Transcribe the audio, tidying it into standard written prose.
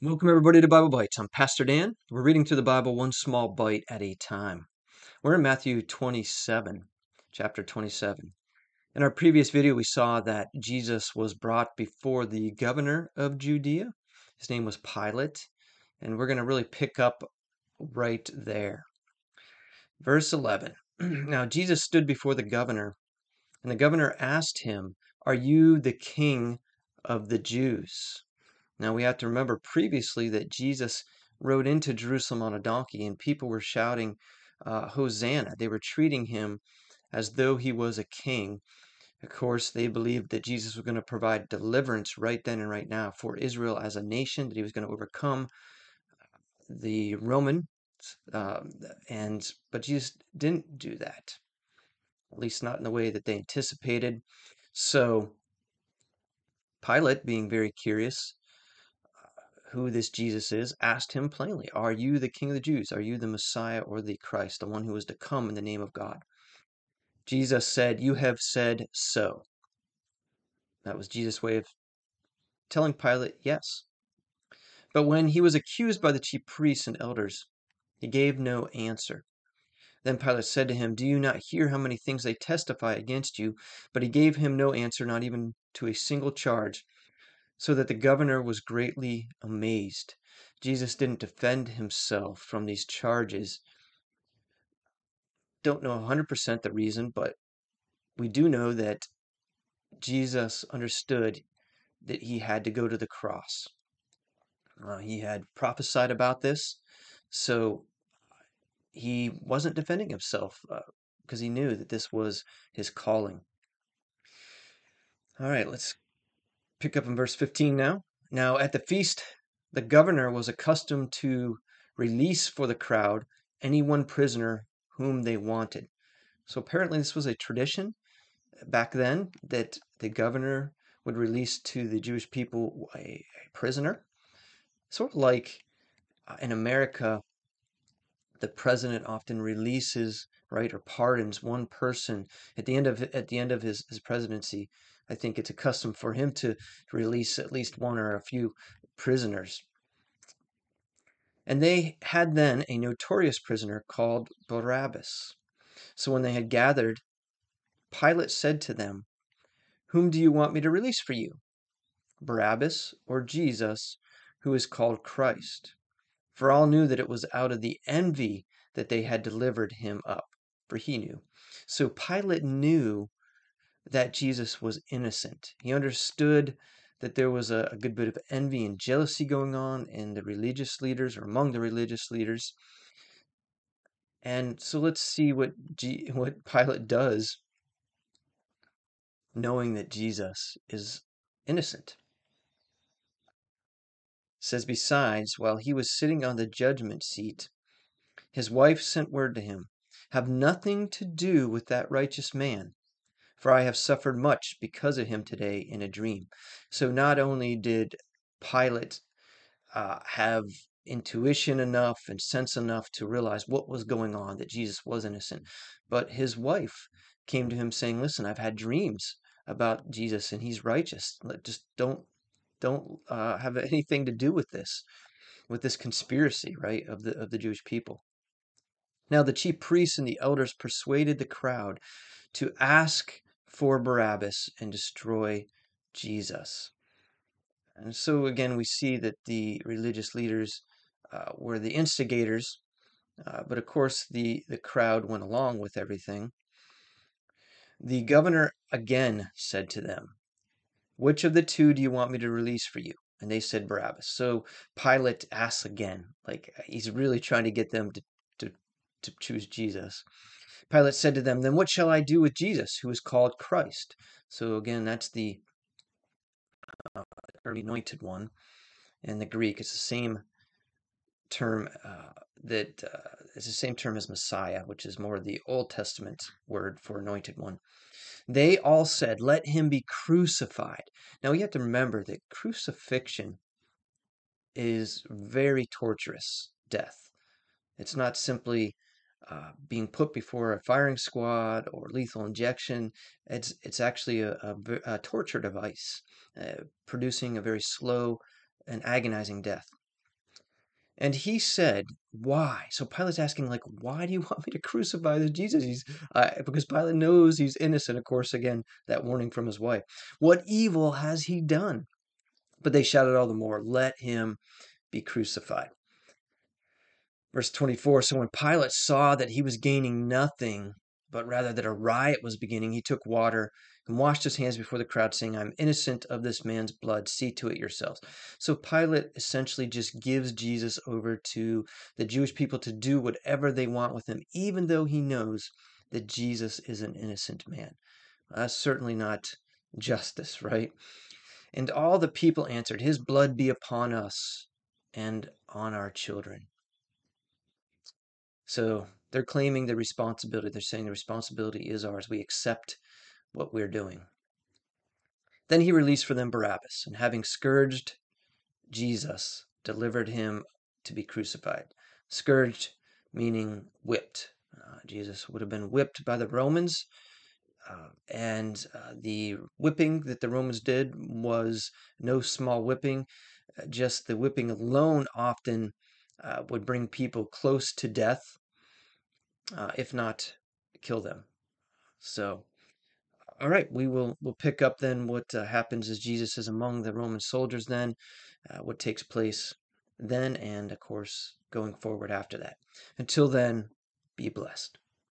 Welcome, everybody, to Bible Bites. I'm Pastor Dan. We're reading through the Bible one small bite at a time. We're in Matthew 27, chapter 27. In our previous video, we saw that Jesus was brought before the governor of Judea. His name was Pilate, and we're going to really pick up right there. Verse 11. Now, Jesus stood before the governor, and the governor asked him, "Are you the king of the Jews?" Now we have to remember previously that Jesus rode into Jerusalem on a donkey and people were shouting, Hosanna. They were treating him as though he was a king. Of course, they believed that Jesus was going to provide deliverance right then and right now for Israel as a nation, that he was going to overcome the Roman, uh, but Jesus didn't do that, at least not in the way that they anticipated. So Pilate, being very curious, who this Jesus is, asked him plainly, "Are you the King of the Jews? Are you the Messiah or the Christ, the one who is to come in the name of God?" Jesus said, "You have said so." That was Jesus' way of telling Pilate yes. But when he was accused by the chief priests and elders, he gave no answer. Then Pilate said to him, "Do you not hear how many things they testify against you?" But he gave him no answer, not even to a single charge, so that the governor was greatly amazed. Jesus didn't defend himself from these charges. Don't know 100% the reason, but we do know that Jesus understood that he had to go to the cross. He had prophesied about this, so he wasn't defending himself because he knew that this was his calling. All right, let's pick up in verse 15 now. Now, at the feast, the governor was accustomed to release for the crowd any one prisoner whom they wanted. So apparently, this was a tradition back then that the governor would release to the Jewish people a prisoner. Sort of like in America, the president often releases, right, or pardons one person at the end of his presidency. I think it's a custom for him to release at least one or a few prisoners. And they had then a notorious prisoner called Barabbas. So when they had gathered, Pilate said to them, "Whom do you want me to release for you, Barabbas or Jesus, who is called Christ?" For all knew that it was out of the envy that they had delivered him up, for he knew. So Pilate knew that Jesus was innocent. He understood that there was a good bit of envy and jealousy going on in the religious leaders or among the religious leaders. And so let's see what Pilate does, knowing that Jesus is innocent. It says, "Besides, while he was sitting on the judgment seat, his wife sent word to him, 'Have nothing to do with that righteous man, for I have suffered much because of him today in a dream.'" So not only did Pilate have intuition enough and sense enough to realize what was going on, that Jesus was innocent, but his wife came to him saying, "Listen, I've had dreams about Jesus and he's righteous. Just don't have anything to do with this conspiracy, right, of the Jewish people." Now the chief priests and the elders persuaded the crowd to ask for Barabbas and destroy Jesus. And so again, we see that the religious leaders were the instigators, but of course the crowd went along with everything. The governor again said to them, "Which of the two do you want me to release for you?" And they said Barabbas. So Pilate asks again, like he's really trying to get them to, to choose Jesus. Pilate said to them, "Then what shall I do with Jesus, who is called Christ?" So again, that's the anointed one in the Greek. It's the same term it's the same term as Messiah, which is more the Old Testament word for anointed one. They all said, "Let him be crucified." Now you have to remember that crucifixion is very torturous death. It's not simply being put before a firing squad or lethal injection. It's actually a torture device, producing a very slow and agonizing death. And he said, why? So Pilate's asking, like, why do you want me to crucify this Jesus? Because Pilate knows he's innocent. Of course, again, that warning from his wife. What evil has he done? But they shouted all the more, let him be crucified. Verse 24, so when Pilate saw that he was gaining nothing, but rather that a riot was beginning, he took water and washed his hands before the crowd, saying, I'm innocent of this man's blood. See to it yourselves. So Pilate essentially just gives Jesus over to the Jewish people to do whatever they want with him, even though he knows that Jesus is an innocent man. That's certainly not justice, right? And all the people answered, his blood be upon us and on our children. So they're claiming the responsibility. They're saying the responsibility is ours. We accept what we're doing. Then he released for them Barabbas, and having scourged Jesus, delivered him to be crucified. Scourged meaning whipped. Jesus would have been whipped by the Romans, and the whipping that the Romans did was no small whipping. Just the whipping alone often would bring people close to death, if not kill them. So, all right, we'll pick up then what happens as Jesus is among the Roman soldiers. Then, what takes place then, and of course going forward after that. Until then, be blessed.